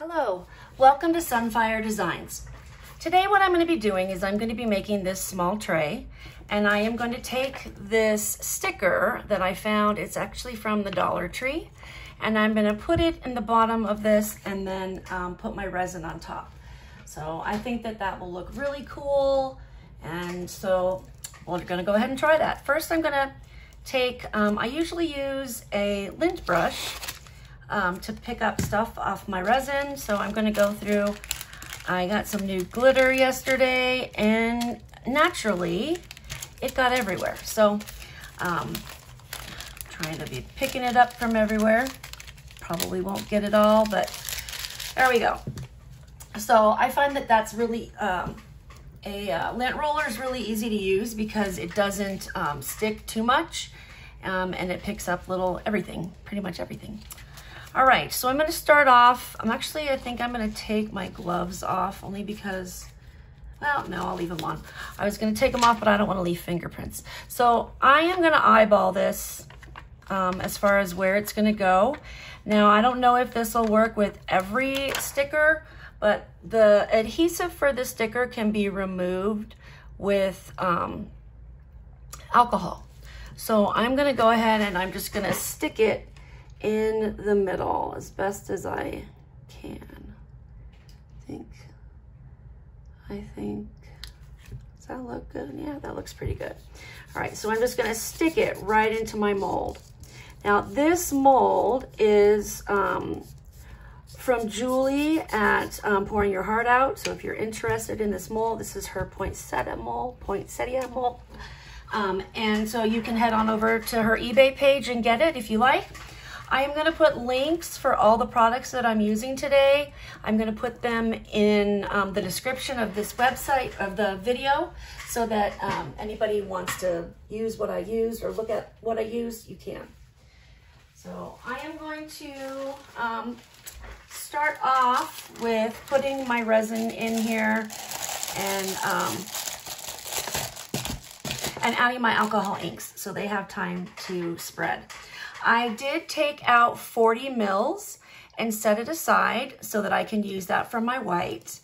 Hello, welcome to Sunfire Designs. Today what I'm going to be doing is I'm going to be making this small tray, and I am going to take this sticker that I found. It's actually from the Dollar Tree, and I'm going to put it in the bottom of this and then put my resin on top. So I think that that will look really cool, and so we're going to go ahead and try that. First I'm going to take, I usually use a lint brush to pick up stuff off my resin. So I'm gonna go through, I got some new glitter yesterday and naturally it got everywhere. So trying to be picking it up from everywhere. Probably won't get it all, but there we go. So I find that that's really, a lint roller is really easy to use because it doesn't stick too much and it picks up everything, pretty much everything. All right, so I'm gonna start off, I think I'm gonna take my gloves off only because, well, no, I'll leave them on. I was gonna take them off, but I don't wanna leave fingerprints. So I am gonna eyeball this as far as where it's gonna go. Now, I don't know if this will work with every sticker, but the adhesive for the sticker can be removed with alcohol. So I'm gonna go ahead and I'm just gonna stick it in the middle as best as I can. I think, does that look good? Yeah, that looks pretty good. All right, so I'm just gonna stick it right into my mold. Now this mold is from Julie at Pouring Your Heart Out. So if you're interested in this mold, this is her Poinsettia mold. And so you can head on over to her eBay page and get it if you like. I am gonna put links for all the products that I'm using today. I'm gonna put them in the description of this website, of the video, so that anybody wants to use what I used or look at what I used, you can. So I am going to start off with putting my resin in here and adding my alcohol inks so they have time to spread. I did take out 40 mils and set it aside so that I can use that for my white.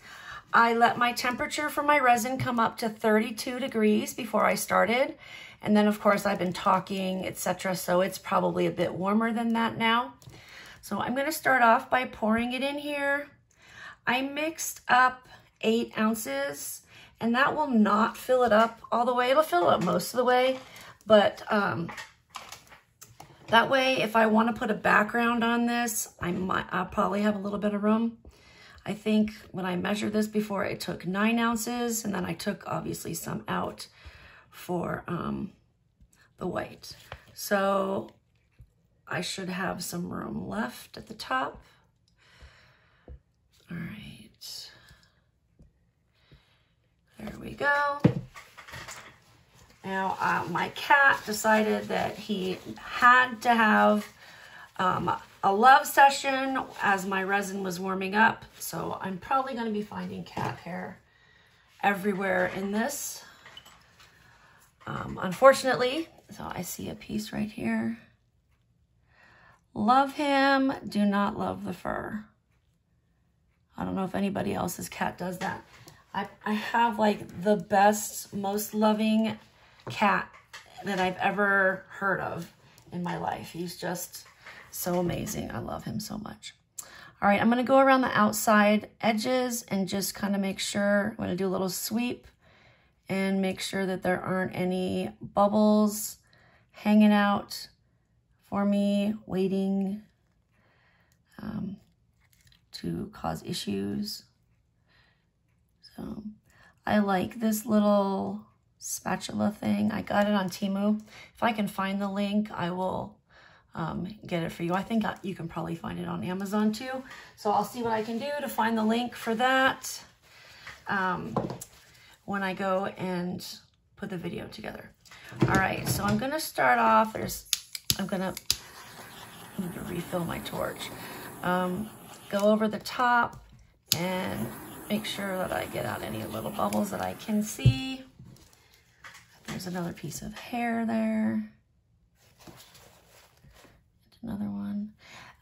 I let my temperature for my resin come up to 32 degrees before I started. And then of course I've been talking, etc. So it's probably a bit warmer than that now. So I'm gonna start off by pouring it in here. I mixed up 8 ounces and that will not fill it up all the way. It'll fill it up most of the way, but that way, if I want to put a background on this, I'll probably have a little bit of room. I think when I measured this before, it took 9 ounces, and then I took obviously some out for the white. So I should have some room left at the top. All right, there we go. Now, my cat decided that he had to have a love session as my resin was warming up. So I'm probably going to be finding cat hair everywhere in this, unfortunately. So I see a piece right here. Love him, do not love the fur. I don't know if anybody else's cat does that. I have like the best, most loving cat that I've ever heard of in my life. He's just so amazing. I love him so much. All right, I'm gonna go around the outside edges and just kind of make sure, I'm gonna do a little sweep and make sure that there aren't any bubbles hanging out for me, waiting to cause issues. So I like this little spatula thing. I got it on Temu. If I can find the link, I will get it for you. I think you can probably find it on Amazon too. So I'll see what I can do to find the link for that when I go and put the video together. All right, so I'm gonna start off, I need to refill my torch. Go over the top and make sure that I get out any little bubbles that I can see. There's another piece of hair there. Another one.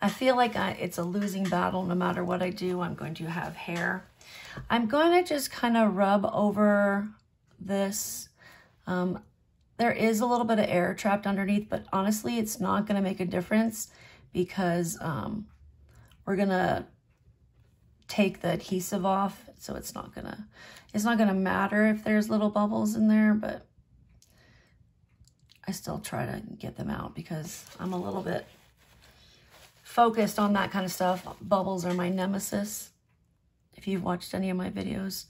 I feel like it's a losing battle. No matter what I do, I'm going to have hair. I'm going to just kind of rub over this. There is a little bit of air trapped underneath, but honestly, it's not going to make a difference because we're going to take the adhesive off. So it's not going to matter if there's little bubbles in there, but I still try to get them out because I'm a little bit focused on that kind of stuff. Bubbles are my nemesis. If you've watched any of my videos,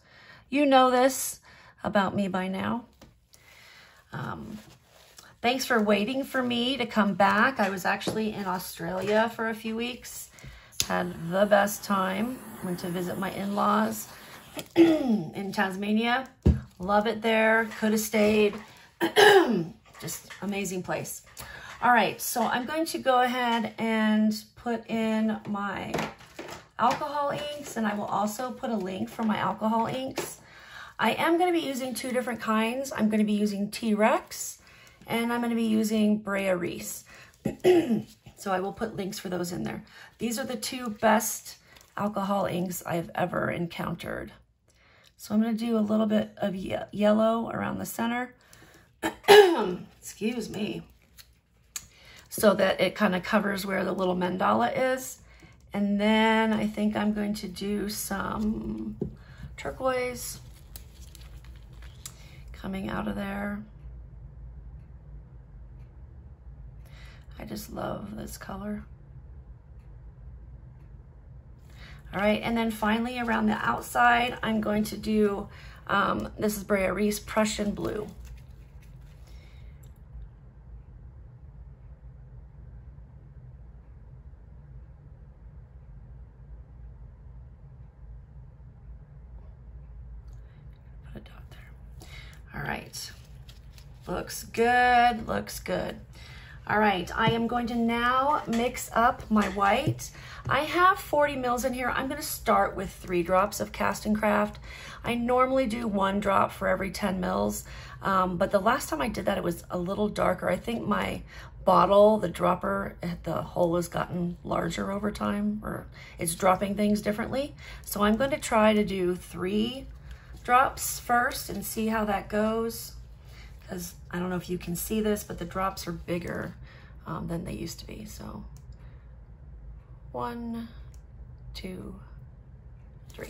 you know this about me by now. Thanks for waiting for me to come back. I was actually in Australia for a few weeks. Had the best time. Went to visit my in-laws in Tasmania. Love it there. Could have stayed. Just amazing place. All right, so I'm going to go ahead and put in my alcohol inks, and I will also put a link for my alcohol inks. I am going to be using two different kinds. I'm going to be using T-Rex, and I'm going to be using Resin. So I will put links for those in there. These are the two best alcohol inks I've ever encountered. So I'm going to do a little bit of yellow around the center. Excuse me. So that it kind of covers where the little mandala is. And then I think I'm going to do some turquoise coming out of there. I just love this color. All right, and then finally around the outside, I'm going to do, this is Resin Prussian Blue. Put a dot there. All right, looks good, looks good. All right, I am going to now mix up my white. I have 40 mils in here. I'm gonna start with 3 drops of Cast and Craft. I normally do 1 drop for every 10 mils, but the last time I did that, it was a little darker. I think my bottle, the dropper, the hole has gotten larger over time, or it's dropping things differently. So I'm going to try to do 3 drops first and see how that goes. Because I don't know if you can see this, but the drops are bigger than they used to be. So 1, 2, 3.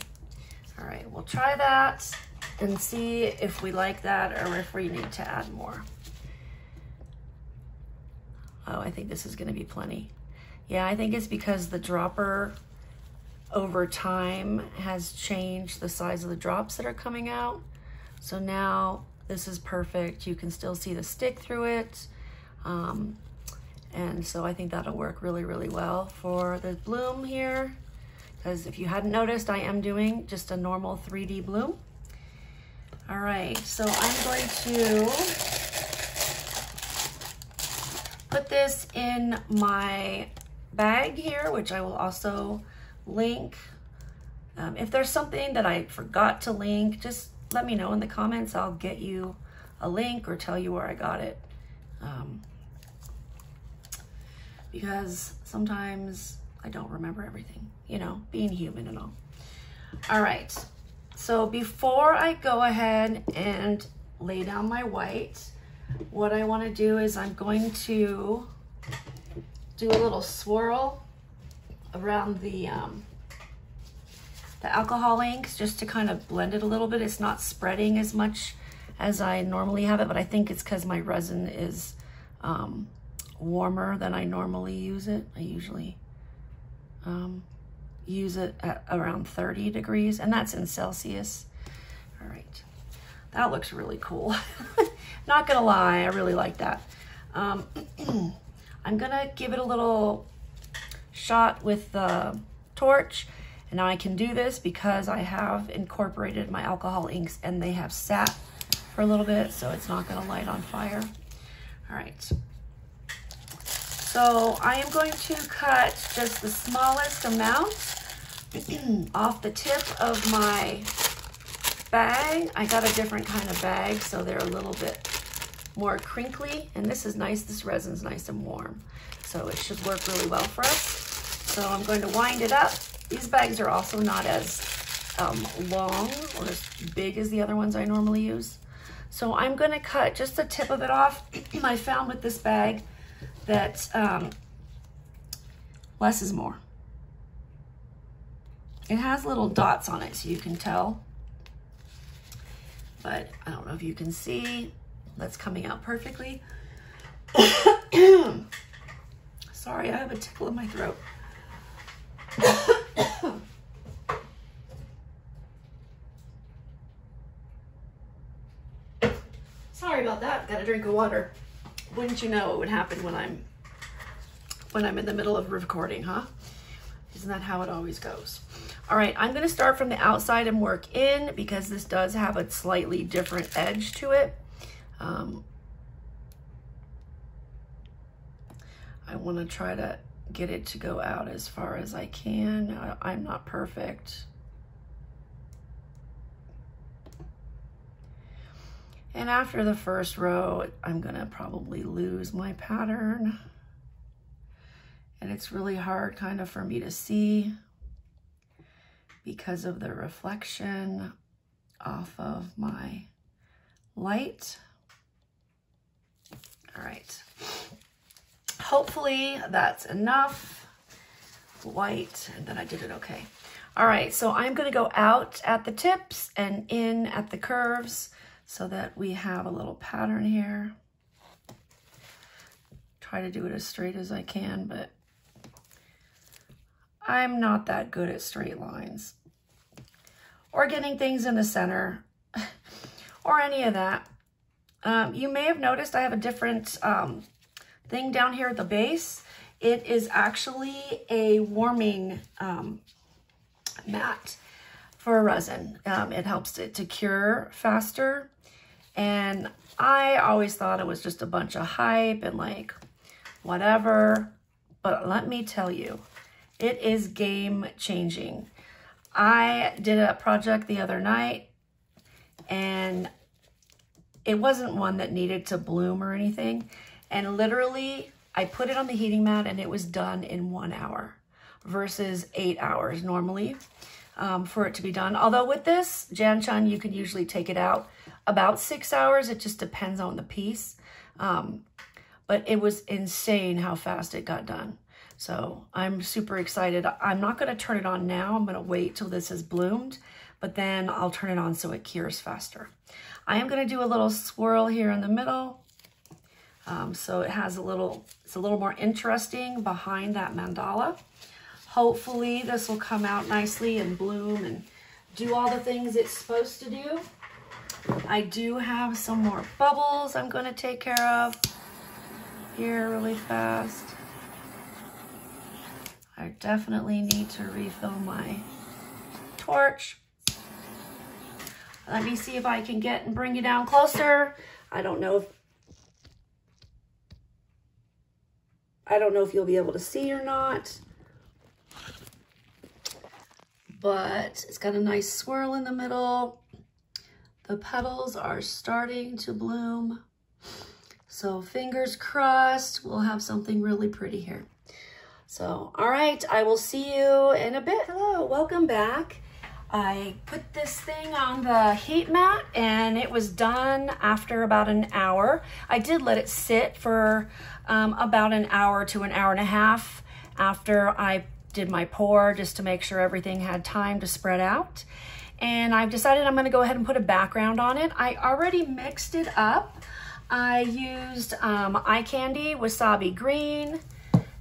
All right, we'll try that and see if we like that or if we need to add more. Oh, I think this is gonna be plenty. Yeah, I think it's because the dropper over time has changed the size of the drops that are coming out. So now this is perfect. You can still see the stick through it. And so I think that'll work really, really well for the bloom here. Because if you hadn't noticed, I am doing just a normal 3D bloom. All right, so I'm going to put this in my bag here, which I will also link. If there's something that I forgot to link, just let me know in the comments. I'll get you a link or tell you where I got it. Because sometimes I don't remember everything, you know, being human and all. All right, so before I go ahead and lay down my white, what I want to do is I'm going to do a little swirl around the alcohol inks just to kind of blend it a little bit. It's not spreading as much as I normally have it, but I think it's because my resin is warmer than I normally use it. I usually use it at around 30 degrees, and that's in Celsius. All right, that looks really cool. Not gonna lie, I really like that. I'm gonna give it a little shot with the torch. And now I can do this because I have incorporated my alcohol inks and they have sat for a little bit, so it's not gonna light on fire. All right. So I am going to cut just the smallest amount off the tip of my bag. I got a different kind of bag, so they're a little bit more crinkly. And this is nice, this resin's nice and warm. So it should work really well for us. So I'm going to wind it up. These bags are also not as long or as big as the other ones I normally use. So I'm going to cut just the tip of it off. I found with this bag that less is more. It has little dots on it so you can tell, but I don't know if you can see. That's coming out perfectly. Sorry, I have a tickle in my throat. Sorry about that. Got a drink of water. Wouldn't you know it would happen when I'm in the middle of recording, huh? Isn't that how it always goes? All right, I'm gonna start from the outside and work in because this does have a slightly different edge to it. I wanna try to get it to go out as far as I can. I'm not perfect. And after the first row, I'm gonna probably lose my pattern. And it's really hard kind of for me to see because of the reflection off of my light. All right. Hopefully that's enough white and then I did it okay. All right, so I'm gonna go out at the tips and in at the curves so that we have a little pattern here. Try to do it as straight as I can, but I'm not that good at straight lines or getting things in the center or any of that. You may have noticed I have a different thing down here at the base. It is actually a warming mat for resin. It helps it to cure faster. And I always thought it was just a bunch of hype and like whatever. But let me tell you, it is game changing. I did a project the other night and it wasn't one that needed to bloom or anything. And literally I put it on the heating mat and it was done in 1 hour versus 8 hours normally for it to be done. Although with this Janchun, you could usually take it out about 6 hours. It just depends on the piece. But it was insane how fast it got done. So I'm super excited. I'm not going to turn it on now. I'm going to wait till this has bloomed, but then I'll turn it on so it cures faster. I am going to do a little swirl here in the middle. So it has it's a little more interesting behind that mandala. Hopefully this will come out nicely and bloom and do all the things it's supposed to do. I do have some more bubbles I'm going to take care of here really fast. I definitely need to refill my torch. Let me see if I can get and bring you down closer. I don't know if you'll be able to see or not, but it's got a nice swirl in the middle. The petals are starting to bloom. So fingers crossed, we'll have something really pretty here. So, all right, I will see you in a bit. Hello, welcome back. I put this thing on the heat mat and it was done after about an hour. I did let it sit for about an hour to an hour and a half after I did my pour just to make sure everything had time to spread out. And I've decided I'm gonna go ahead and put a background on it. I already mixed it up. I used eye candy, wasabi green,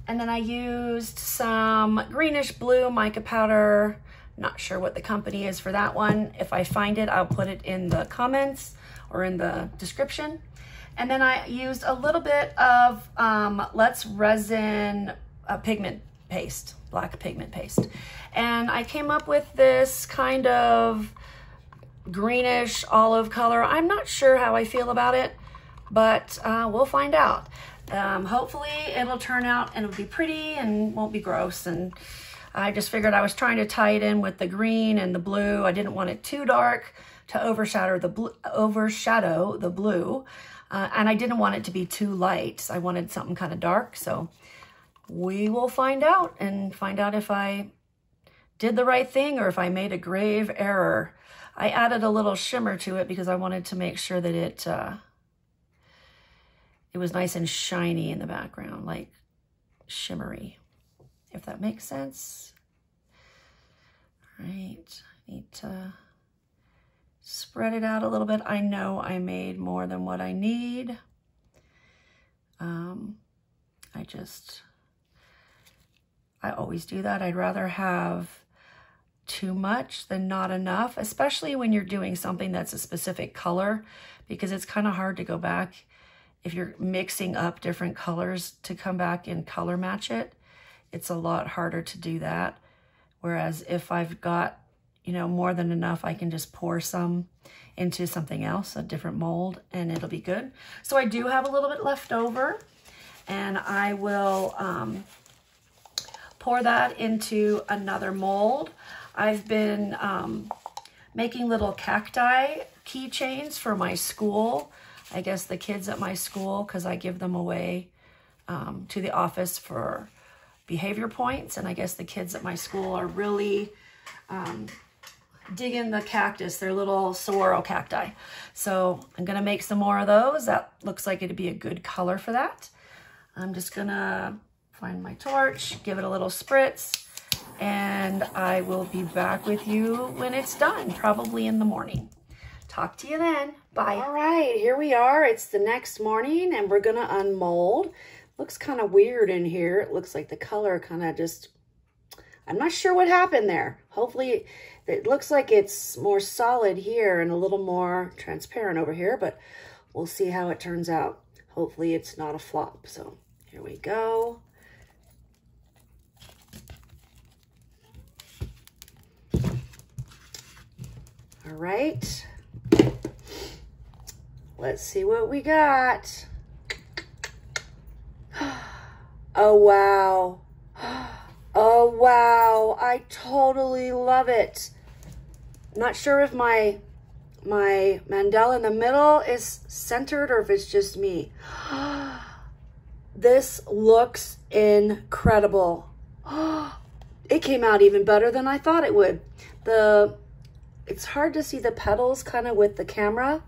and then I used some greenish blue mica powder. Not sure what the company is for that one. If I find it, I'll put it in the comments or in the description. And then I used a little bit of Let's Resin pigment paste, black pigment paste. And I came up with this kind of greenish olive color. I'm not sure how I feel about it, but we'll find out. Hopefully it'll turn out and it'll be pretty and won't be gross. And I just figured I was trying to tie it in with the green and the blue. I didn't want it too dark to overshadow the blue. And I didn't want it to be too light. I wanted something kind of dark. So we will find out and find out if I did the right thing or if I made a grave error. I added a little shimmer to it because I wanted to make sure that it was nice and shiny in the background, like shimmery, if that makes sense. All right, I need to spread it out a little bit. I know I made more than what I need. I always do that. I'd rather have too much than not enough, especially when you're doing something that's a specific color, because it's kind of hard to go back if you're mixing up different colors to come back and color match it. It's a lot harder to do that. Whereas if I've got, you know, more than enough, I can just pour some into something else, a different mold, and it'll be good. So I do have a little bit left over, and I will pour that into another mold. I've been making little cacti keychains for my school. I guess the kids at my school, because I give them away to the office for behavior points. And I guess the kids at my school are really digging the cactus. They're little swirl cacti. So I'm gonna make some more of those. That looks like it'd be a good color for that. I'm just gonna find my torch, give it a little spritz, and I will be back with you when it's done, probably in the morning. Talk to you then. Bye. All right, here we are. It's the next morning, and we're gonna unmold. Looks kind of weird in here. It looks like the color kind of just, I'm not sure what happened there. Hopefully, it looks like it's more solid here and a little more transparent over here, but we'll see how it turns out. Hopefully it's not a flop. So here we go. All right, let's see what we got. Oh, wow. Oh, wow. I totally love it. Not sure if my mandala in the middle is centered or if it's just me. This looks incredible. It came out even better than I thought it would. It's hard to see the petals kind of with the camera,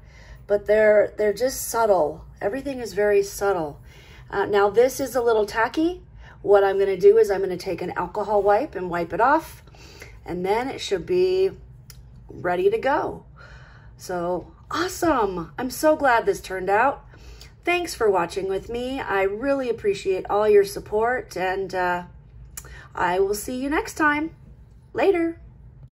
but they're just subtle. Everything is very subtle. Now this is a little tacky. What I'm gonna do is I'm gonna take an alcohol wipe and wipe it off, and then it should be ready to go. So awesome. I'm so glad this turned out. Thanks for watching with me. I really appreciate all your support, and I will see you next time. Later.